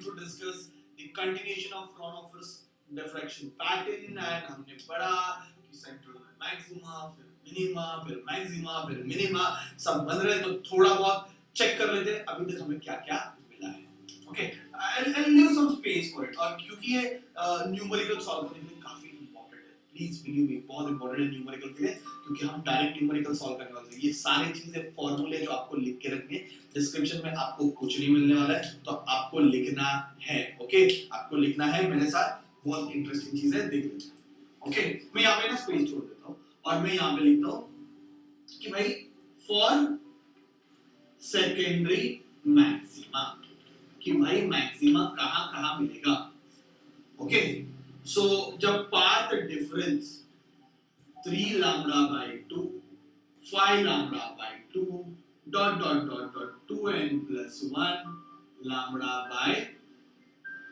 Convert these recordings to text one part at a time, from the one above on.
to discuss the continuation of Fraunhofer's diffraction pattern and हमने पढ़ा कि सेंट्रल मैक्सिमा फिर मिनिमा फिर मैक्सिमा फिर मिनिमा सब बन रहे, तो थोड़ा बहुत चेक कर लेते हैं अभी तक हमें क्या-क्या मिला है. Okay, I'll leave some space for it. और क्योंकि ये न्यूमेरिकल सॉल्व करने के लिए काफी इंपॉर्टेंट है, प्लीज बिलीव मी, बहुत इंपॉर्टेंट है न्यूमेरिकल के लिए, क्योंकि हम डायरेक्ट न्यूमेरिकल सॉल्व करने वाले हैं. ये सारी चीजें फॉर्मूले जो आपको लिख के रखने, डिस्क्रिप्शन में आपको कुछ नहीं मिलने वाला है, तो आपको लिखना है. ओके, आपको लिखना है मेरे साथ, बहुत इंटरेस्टिंग चीज है, देख लेते हैं. ओके, मैं यहाँ पे ना स्पेस छोड़ देता हूँ और मैं यहाँ पे लिखता हूँ कि भाई फॉर सेकेंडरी मैक्सिमा, कि भाई मैक्सिमा कहाँ मिलेगा. ओके, सो जब path difference 3 lambda by 2 5 lambda by 2 dot 2n plus 1 lambda by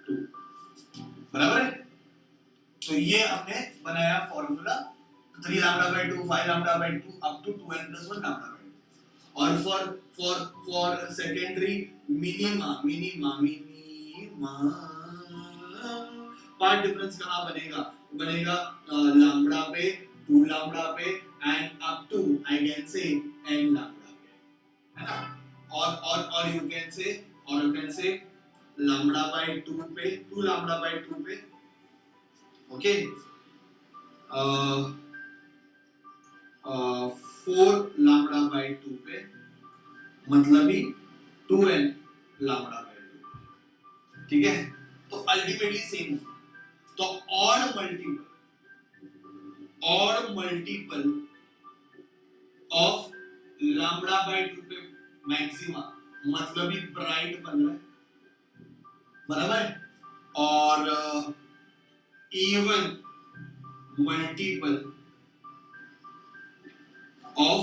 2, बराबर है. तो ये हमने बनाया formula 3 lambda by 2 5 lambda by 2 up to 2n plus 1 lambda by 2. और for secondary minima path difference कहाँ बनेगा लैम्डा पे 2 लैम्डा पे and up to I can say n lambda पे, है ना. और you can say lambda by 2 पे 2 लैम्डा बाय 2 पे. ओके, 4 लैम्डा बाय 2 पे, मतलब ही 2n लैम्डा बाय 2. ठीक है, तो अल्टीमेटली सेम. तो और मल्टीपल ऑफ लैम्डा बाय 2 पे मैक्सिमा, मतलब ही ब्राइट बन रहा है, बराबर है. और even multiple of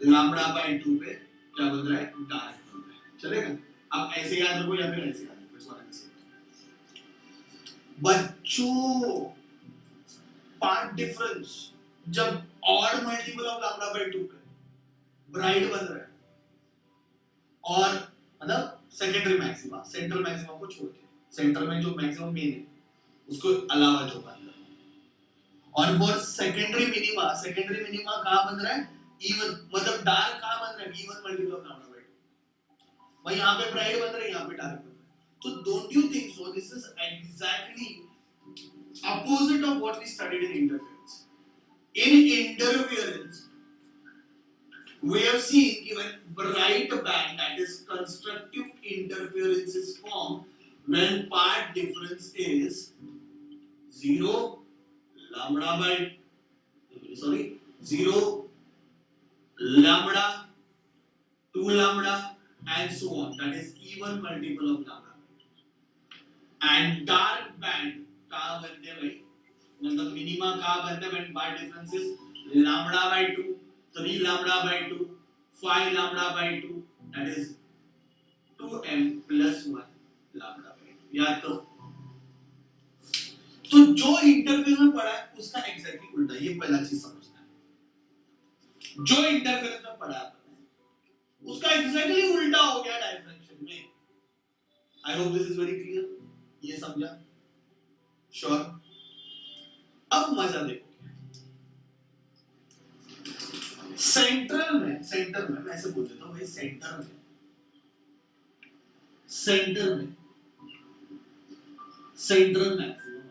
lambda by 2 पे क्या बन रहा है, डार्क बन रहा है. चलेगा, आप ऐसे याद रखो या फिर ऐसे याद रखो, इस वाला कैसे. बच्चों पार्ट डिफरेंस जब odd multiple of lambda by 2 पे ब्राइट बन रहा है, और मतलब सेकेंडरी मैक्सिमा, सेंट्रल मैक्सिमा को छोड़ के, सेंट्रल में जो मैक्सिमम मेन है उसको अलावा जो बन रहा है. और फॉर सेकेंडरी मिनिमा कहाँ बन रहा है, इवन, मतलब डार्क कहाँ बन रहा है, even multiple of lambda by 2. वही यहाँ पे ब्राइट बन रहा है, यहाँ पे डार्क बन रहा है. तो don't you think so this is exactly opposite of what we studied in interference. In interference we have seen कि when bright band, that is constructive interference, is formed when part difference is 0 lambda by 2 lambda and so on, that is even multiple of lambda. And dark band कहाँ बनते हैं भाई, मतलब minima कहाँ बनते हैं when part difference is lambda by 2 3 lambda by 2 5 lambda by 2, that is 2m plus 1 lambda by 2. याद करो. तो जो इंटरफेरेंस में पढ़ा है उसका एग्जैक्टली उल्टा, ये पहला चीज समझना है. जो इंटरफेरेंस में पढ़ा है उसका एग्जैक्टली उल्टा हो गया डायफ्रैक्शन में. I hope this is very clear. ये समझा? श्योर. अब मजा देखो, सेंटर में मैं ऐसे बोल देता हूं भाई, सेंटर में सेंट्रल मैक्सिमम,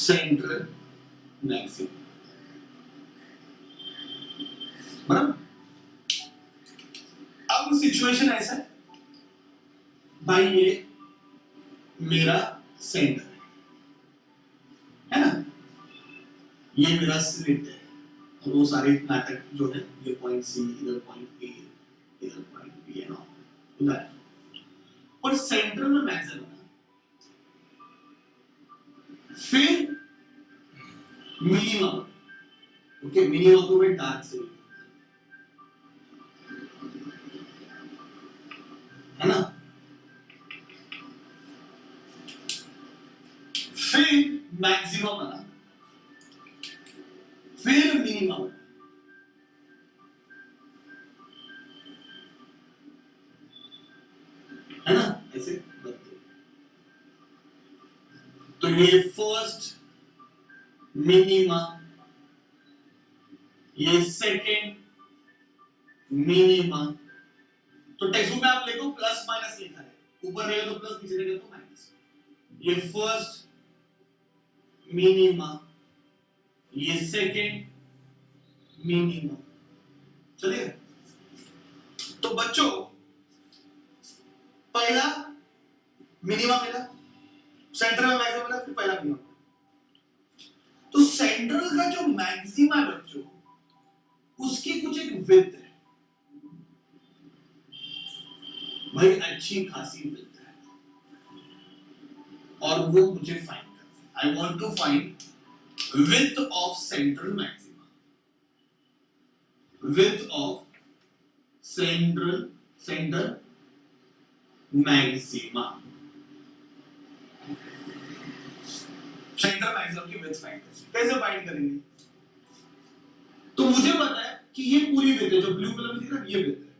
सेंट्रल मैक्सिमम, बराबर. अब सिचुएशन ऐसा है भाई, ये मेरा सेंटर है ना, ये मेरा स्लिट है, और वो सारे नाटक जो है, ये पॉइंट सी, इधर पॉइंट ए, इधर पॉइंट बी है ना, उधर. और सेंटर में मैक्सिमम है, फिर मिनिमम. ओके, मिनिमम को मैं डार्क से, है ना, फिर मैक्सिमम बना, फिर मिनिमम, है ना, ऐसे बनते हैं। तो ये फर्स्ट मिनिमा, ये सेकेंड मिनिमा। तो टेक्स्ट बुक में आप लिखो प्लस माइनस लिखा है, ऊपर रहेगा तो प्लस, नीचे रहेगा तो माइनस। ये फर्स्ट मिनिमा, ये सेकेंड मिनिमा। चलिए, तो बच्चों पहला मिनिमा मिला, सेंट्रल में मैक्सिमम मिला, फिर पहला मिनिमा। तो सेंट्रल का जो मैक्सिमा है बच्चों, उसकी कुछ एक विड्थ है भाई, अच्छी खासी विड्थ है, और वो मुझे फाइंड करना है। I want to find width of central maxima, width of central maxima, central maximum की विड्थ फाइंड कैसे फाइंड करेंगे? तो मुझे पता है कि ये पूरी विड्थ है, जो ब्लू कलर में दिख रहा है ये विड्थ है,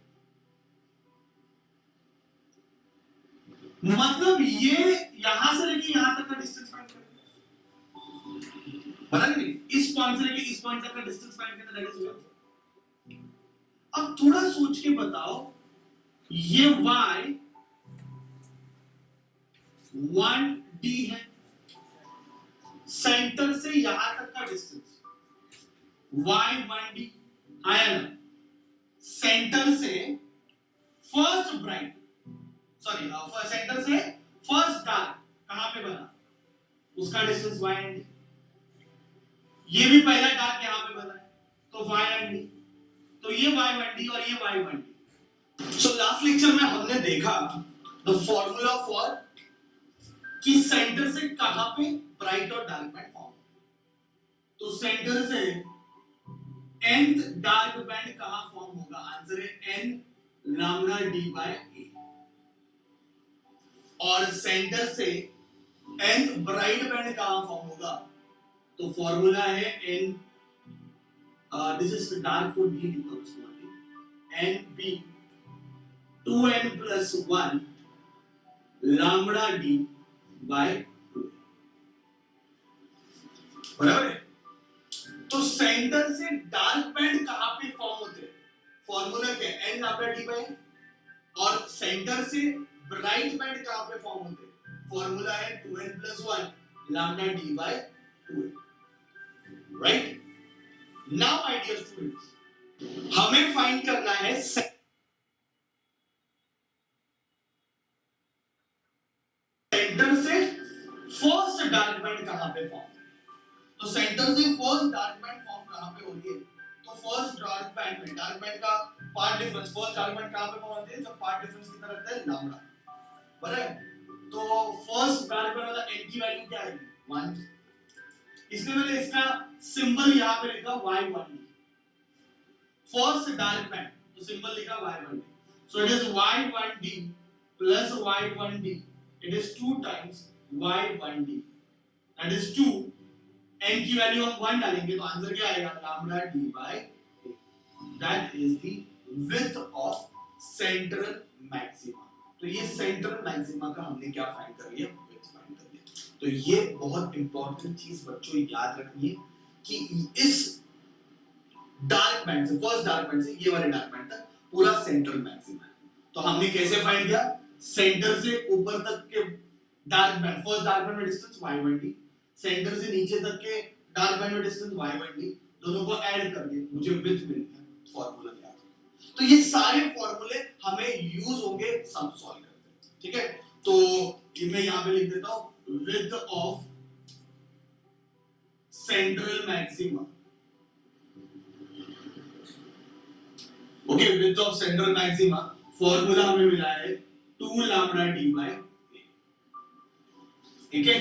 मतलब ये यहां से लेके यहां तक का डिस्टेंस फाइंड करेंगे, पता नहीं, इस पॉइंट से लेके इस पॉइंट तक का डिस्टेंस फाइंड करना, दैट इज विड्थ। अब थोड़ा सोच के बताओ, ये y 1d है, सेंटर से यहां तक का डिस्टेंस y 1d आया ना, सेंटर से फर्स्ट ब्राइट, सॉरी सेंटर से फर्स्ट डार्क कहां पे बना, उसका डिस्टेंस y एंड d, ये भी पहला डार्क यहां पे बना है तो y एंड d, तो ये y 1d और ये y 1d। So last lecture में हमने देखा द फॉर्मूला फॉर कि सेंटर से कहां पे ब्राइट और डार्क बैंड फॉर्म, तो सेंटर से nth डार्क बैंड कहां फॉर्म होगा, आंसर है n लैम्डा d बाय a, और सेंटर से nth ब्राइट बैंड कहां फॉर्म होगा, तो फॉर्मूला है n, दिस इज डार्क को b लिखो, n b 2n plus 1 lambda d by 2, बराबर है। तो सेंटर से डार्क बैंड कहां पे फॉर्म होते हैं, फॉर्मूला क्या है, n lambda d by, और सेंटर से ब्राइट बैंड कहां पे फॉर्म होते हैं, फॉर्मूला है 2n plus 1 lambda d by 2, right. Now my dear students, हमें फाइंड करना है सेंटर से फर्स्ट डार्क बैंड कहां पे फॉर्म, तो सेंटर से फर्स्ट डार्क बैंड फॉर्म कहां पे हो रही है, तो फर्स्ट डार्क बैंड में डार्क बैंड का path difference, first dark band कहां पे फॉर्म होती है, जब पार्ट डिफरेंस कितना रहता है लैम्डा, बराबर। तो फर्स्ट डार्क बैंड वाला n की वैल्यू क्या आएगी 1, इसलिए मैंने इसका सिंबल यहां पे लिखा y1d, फर्स्ट डार्क बैंड, तो सिंबल लिखा y1d, so it is y1d plus y1d, it is 2 times y1d, that is 2, n की वैल्यू हम 1 डालेंगे तो आंसर क्या आएगा, lambda d by a, that is the width of central maxima। तो ये सेंट्रल मैक्सिमा का हमने क्या फाइंड कर लिया, विड्थ फाइंड कर लिया। तो ये बहुत इंपॉर्टेंट चीज बच्चों याद रखनी है कि इस डार्क बैंड से, फर्स्ट डार्क बैंड से ये वाले डार्क बैंड तक पूरा सेंट्रल मैक्सिमा है। तो हमने कैसे फाइंड किया, सेंटर से ऊपर तक के dark band, first dark band में डिस्टेंस y1d, सेंटर से नीचे तक के डार्क बैंड में डिस्टेंस y1d, दोनों को ऐड करके मुझे विड्थ मिल गया, फार्मूला क्या था। तो ये सारे फार्मूले हमें यूज होंगे सम सॉल्व करते, ठीक है। तो ये मैं यहां पे लिख देता हूं, width of central maxima, okay, width of central maxima formula हमें मिला है 2 lambda d by a, ठीक है।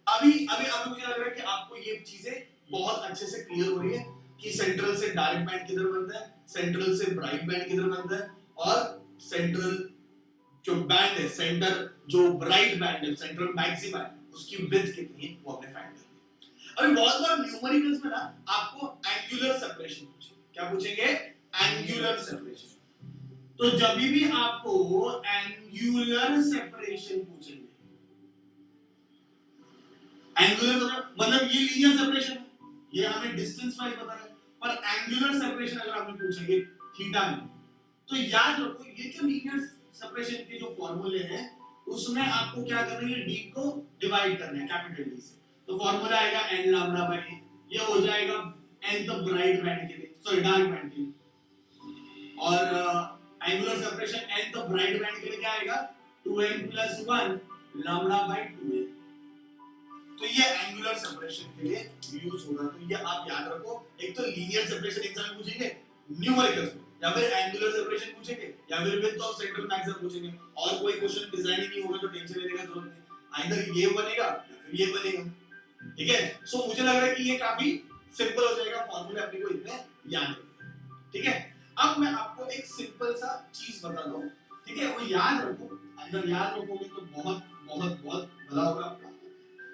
अभी मुझे लग रहा है कि आपको ये चीजें बहुत अच्छे से क्लियर हो रही है कि सेंट्रल से डार्क बैंड किधर बनता है, सेंट्रल से ब्राइट बैंड किधर बनता है, और सेंट्रल जो बैंड है, सेंटर जो ब्राइट बैंड है, सेंट्रल मैक्सिमा है, उसकी विड्थ कितनी है वो हमने फाइंड कर लिया। अभी बहुत बार न्यूमेरिकल्स में ना आपको एंगुलर सेपरेशन पूछेंगे, क्या पूछेंगे, एंगुलर सेपरेशन। तो जब भी आपको एंगुलर सेपरेशन पूछेंगे, एंगुलर मतलब ये लीनियर सेपरेशन है, ये हमें डिस्टेंस वाइज पता है, पर एंगुलर सेपरेशन अगर आपने पूछेंगे थीटा में, तो याद रखो ये जो लीनियर सेपरेशन के जो फॉर्मूले हैं उसमें आपको क्या करना है, डी को डिवाइड करना है कैपिटल डी से। तो फॉर्मूला आएगा n लैम्डा बाय a, ये हो जाएगा n तो ब्राइट बैंड के लिए, सॉरी डार्क बैंड के लिए, और एंगुलर सेपरेशन n तो ब्राइट बैंड के लिए क्या आएगा 2n + 1 लैम्डा बाय 2a। तो ये एंगुलर सेपरेशन के लिए यूज होगा। तो ये आप याद रखो, एक तो लीनियर सेपरेशन एग्जाम में पूछेंगे न्यूमेरिकल्स में, या फिर एंगुलर सेपरेशन पूछेंगे, या फिर विड्थ ऑफ सेंट्रल मैक्सिमम पूछेंगे, और कोई क्वेश्चन डिजाइन ही नहीं होगा तो टेंशन लेने का जरूरत नहीं, आइदर ये बनेगा या फिर ये बनेगा। ठीक है, सो मुझे लग रहा है कि ये काफी सिंपल हो जाएगा, फॉर्मूले अपने को इतने याद रखने। ठीक है, अब मैं आपको एक सिंपल सा चीज बताता हूं, ठीक है, वो याद रखो, अगर याद रखोगे तो बहुत बहुत बहुत भला होगा आपका।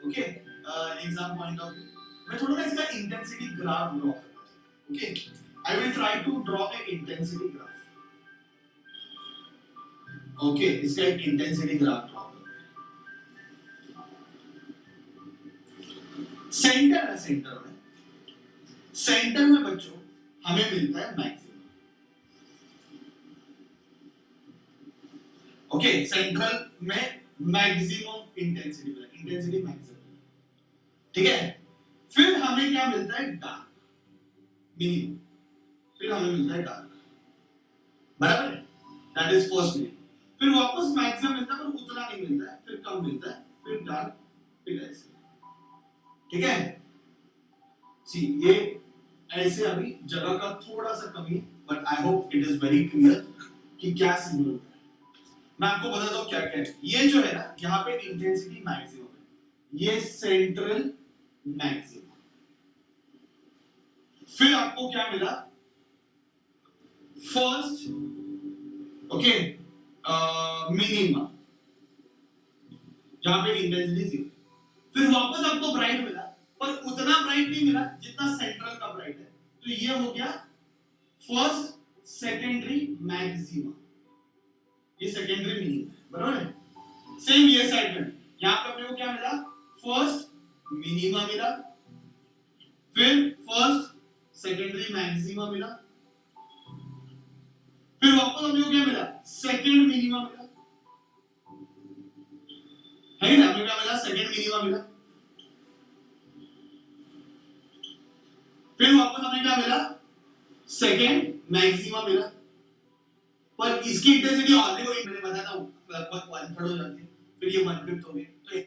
Okay, exam point of view मैं थोड़ा ना इसका इंटेंसिटी ग्राफ ड्रॉ करना है। Okay, I will try to draw a intensity graph. Okay, इसका एक इंटेंसिटी ग्राफ ड्रॉ करना है। सेंटर है, सेंटर में बच्चों हमें मिलता है मैक्सिमम। ओके, सेंट्रल में मैक्सिमम इंटेंसिटी मिला, इंटेंसिटी मैक्सिमम। ठीक है, फिर हमें क्या मिलता है, डार्क मिनिमम, फिर हमें मिलता है डार्क, बराबर है, दैट इज फर्स्ट मिनिमम। फिर वापस मैक्सिमम मिलता है पर उतना नहीं मिलता है, फिर कम मिलता है, फिर डार्क, फिर ऐसे। ठीक है, सी ये ऐसे अभी जगह का थोड़ा सा कमी, but I hope it is very clear कि क्या सिग्नल होता है। मैं आपको बताता हूं क्या क्या है। ये जो है ना, यहाँ पे इंटेंसिटी मैक्सिमम है, ये सेंट्रल मैक्सिमम। फिर आपको क्या मिला, फर्स्ट, ओके, मिनिमम, जहां पे इंटेंसिटी जीरो। फिर वापस आपको ब्राइट मिला, पर उतना ब्राइट नहीं मिला जितना सेंट्रल का ब्राइट है, तो ये हो गया फर्स्ट सेकेंडरी मैक्सिमा, ये सेकेंडरी मिनिमम, बराबर है। सेम ये साइड में यहां पे अपने को क्या मिला, फर्स्ट मिनिमा मिला, फिर फर्स्ट सेकेंडरी मैक्सिमा मिला, फिर वापस अपने को क्या मिला, सेकेंड मिनिमा मिला, है ना, हमें क्या मिला, सेकेंड मिनिमा मिला, फिर वापस हमें क्या मिला, सेकेंड मैक्सिमा मिला। पर इसकी इंटेंसिटी ऑलरेडी मैंने बताया था लगभग 1/3 हो जाती है, फिर ये 1/5 हो गई। तो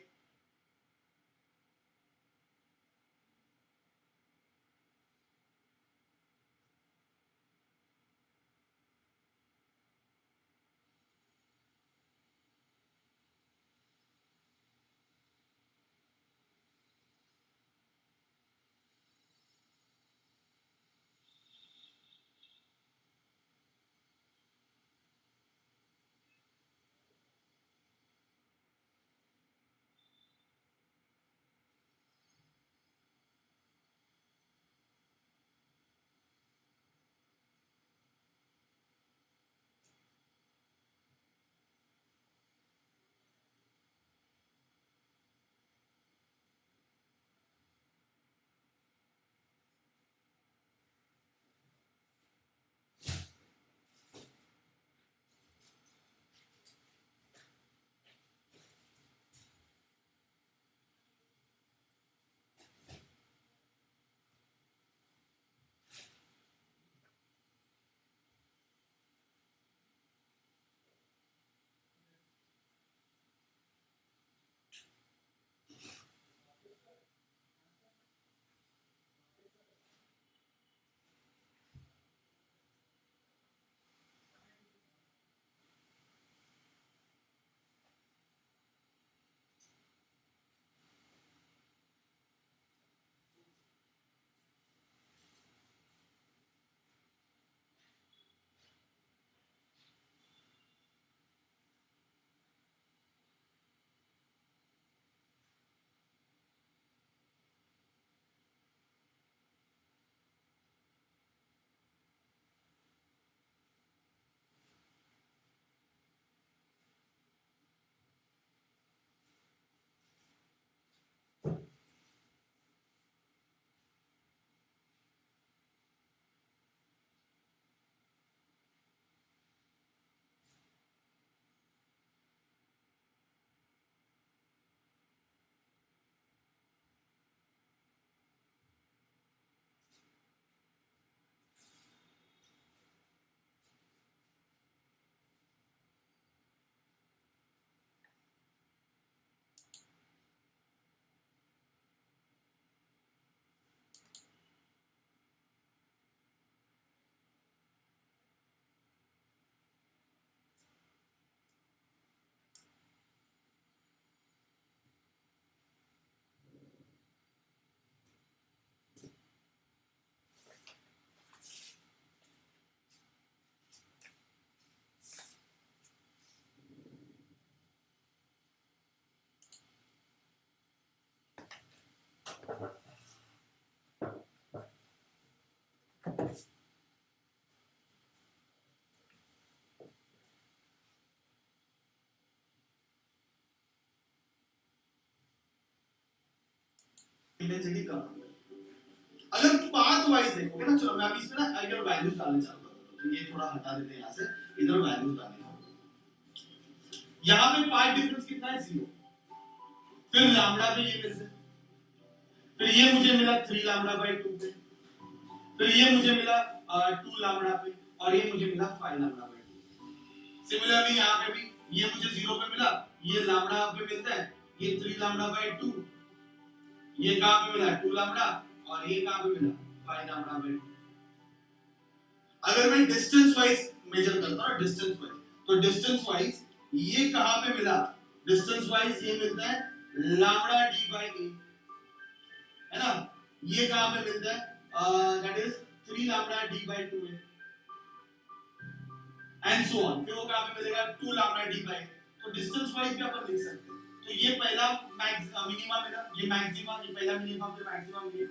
इंटेंसिटी कम हो गई। अगर पाथ वाइज देखोगे ना, चलो मैं अभी इसमें ना इधर वैल्यूज डालने चाहता हूं, तो ये थोड़ा हटा देते हैं यहां से, इधर वैल्यूज डालने यहां पे पाथ डिफरेंस कितना है 0, फिर लैम्डा पे ये मिलता है, फिर ये मुझे मिला 3 लैम्डा बाय 2 पे, फिर ये मुझे मिला 2 लैम्डा पे, और ये मुझे मिला 5 लैम्डा बाय 2। सिमिलरली यहां पे भी ये मुझे 0 पे मिला, ये लैम्डा पे मिलता है, ये 3 लैम्डा बाय 2, ये कहां पे मिला 2 लैम्डा, और ये कहां पे मिला 5 लैम्डा बाय 2। अगर मैं डिस्टेंस वाइज मेजर करता हूं, डिस्टेंस वाइज, तो डिस्टेंस वाइज ये कहां पे मिला, डिस्टेंस वाइज ये मिलता है लैम्डा डी बाय ए, है ना, ये कहां पे मिलता है that is 3 lambda D by 2 है, एंड सो ऑन, फिर वो कहां पे मिलेगा 2 लैम्डा डी बाय। तो डिस्टेंस वाइज भी अपन लिख सकते हैं, तो ये पहला मिनिमा मिला, ये मैक्सिमा, ये पहला मिनिमा, फिर मैक्सिमा मिला।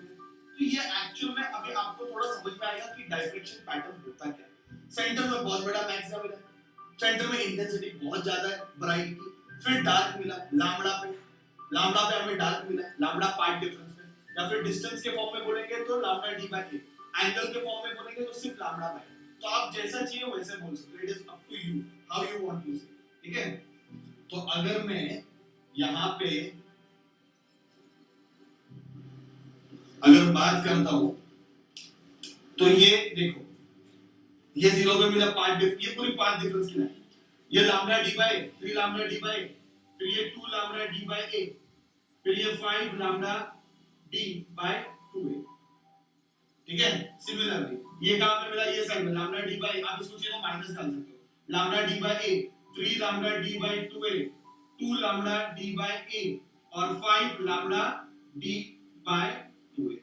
तो ये एक्चुअल में अभी आपको थोड़ा समझ में आएगा कि डायफ्रेक्शन पैटर्न होता क्या है। सेंटर में बहुत बड़ा मैक्सिमा मिला, सेंटर में इंटेंसिटी बहुत ज्यादा है ब्राइट की, फिर डार्क मिला लैम्डा पे हमें डार्क मिला, लैम्डा पार्ट डिफरेंस में, या फिर डिस्टेंस के फॉर्म में बोलेंगे तो lambda D by A, angle के फॉर्म में बोलेंगे तो सिर्फ लैम्डा बाय। तो आप जैसा चाहिए वैसे बोल सकते हो, it is up to you how you want to say, ठीक है। तो अगर मैं यहां पे अगर बात करता हूं, तो ये देखो, ये 0 पे मिला पार्ट डिफरेंस, ये पूरी पार्ट डिफरेंस की लाइन, ये lambda D by 3 lambda D by, फिर ये 2 लैम्डा डी बाय ए, फिर ये 5 लैम्डा डी बाय 2a, ठीक है। सिमिलरली ये कहां पे मिला, ये साइड में लैम्डा डी बाय, आप इसको चाहिए तो माइनस डाल सकते हो, lambda D by A, 3 lambda D by 2a, 2 lambda D by a, और 5 लैम्डा डी बाय 2a।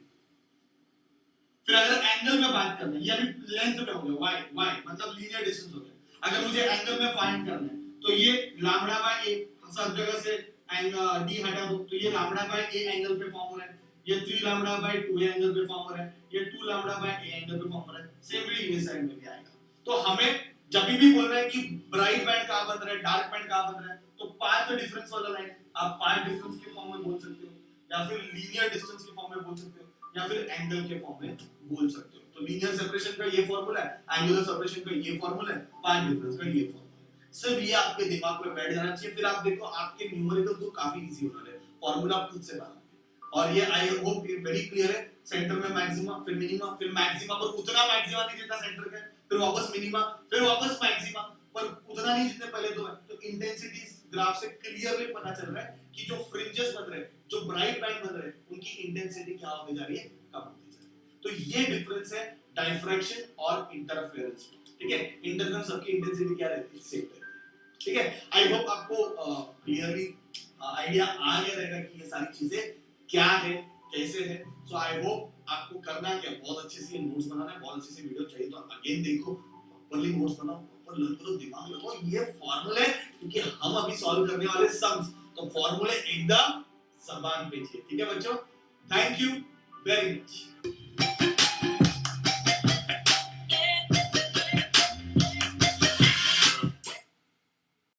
फिर अगर एंगल में बात करना है, ये अभी लेंथ में हो गया, y मतलब लीनियर डिस्टेंस हो गया। अगर मुझे एंगल में फाइंड करना है, तो ये लैम्डा बाय a, सब जगह से डी हटा दो, तो ये लैम्डा बाय a एंगल पे फॉर्म हो रहा है, ये 3 लैम्डा बाय 2 एंगल पे फॉर्म हो रहा है, ये 2 लैम्डा बाय a एंगल पे फॉर्म हो रहा है। सेमली ये साइड में भी आएगा। तो हमें जब भी बोल रहे हैं कि ब्राइट बैंड कहां बन रहा है, डार्क बैंड कहां बन रहा है, तो पाथ डिफरेंस वाला लाइन आप पाथ डिफरेंस के फॉर्म में बोल सकते हो, या फिर लीनियर डिस्टेंस के फॉर्म में बोल सकते हो, या फिर एंगल के फॉर्म में बोल सकते हो। तो लीनियर सेपरेशन का ये फार्मूला है, एंगुलर सेपरेशन का ये फार्मूला है, पाथ डिफरेंस का ये फार्मूला है। सिर्फ ये आपके दिमाग में बैठ जाना चाहिए, फिर आप देखो आपके न्यूमेरिकल तो काफी इजी होने वाले हैं, फार्मूला आप खुद से बनाओगे। और ये आई होप वेरी क्लियर है। सेंटर में मैक्सिमा, फिर मिनिमा, फिर मैक्सिमा पर उतना मैक्सिमा नहीं जितना सेंटर का, फिर वापस मिनिमा, फिर वापस मैक्सिमा, पर उतना नहीं जितने पहले दो है। तो इंटेंसिटी ग्राफ से क्लियरली पता चल रहा है कि जो फ्रिंजेस बन रहे हैं, जो ब्राइट बैंड बन रहे हैं, उनकी इंटेंसिटी क्या होती जा रही है, कम होती जा रही है। तो ये डिफरेंस है डायफ्रैक्शन और इंटरफेरेंस, ठीक है। इंटरफेरेंस सबकी इंटेंसिटी क्या रहती है, सेम रहती है, ठीक है। आई होप आपको क्लियरली आइडिया आ गया रहेगा कि ये सारी चीजें क्या है, कैसे है। सो आई होप आपको करना क्या, बहुत अच्छे से नोट्स बनाना है, बहुत अच्छे से वीडियो चाहिए तो अगेन देखो, प्रॉपर्ली नोट्स बनाओ, प्रॉपर लर्न करो, दिमाग लगाओ। ये फार्मूले क्योंकि हम अभी सॉल्व करने वाले सम्स, तो फार्मूले एकदम जबान पे चाहिए, ठीक है बच्चों। Thank you very much.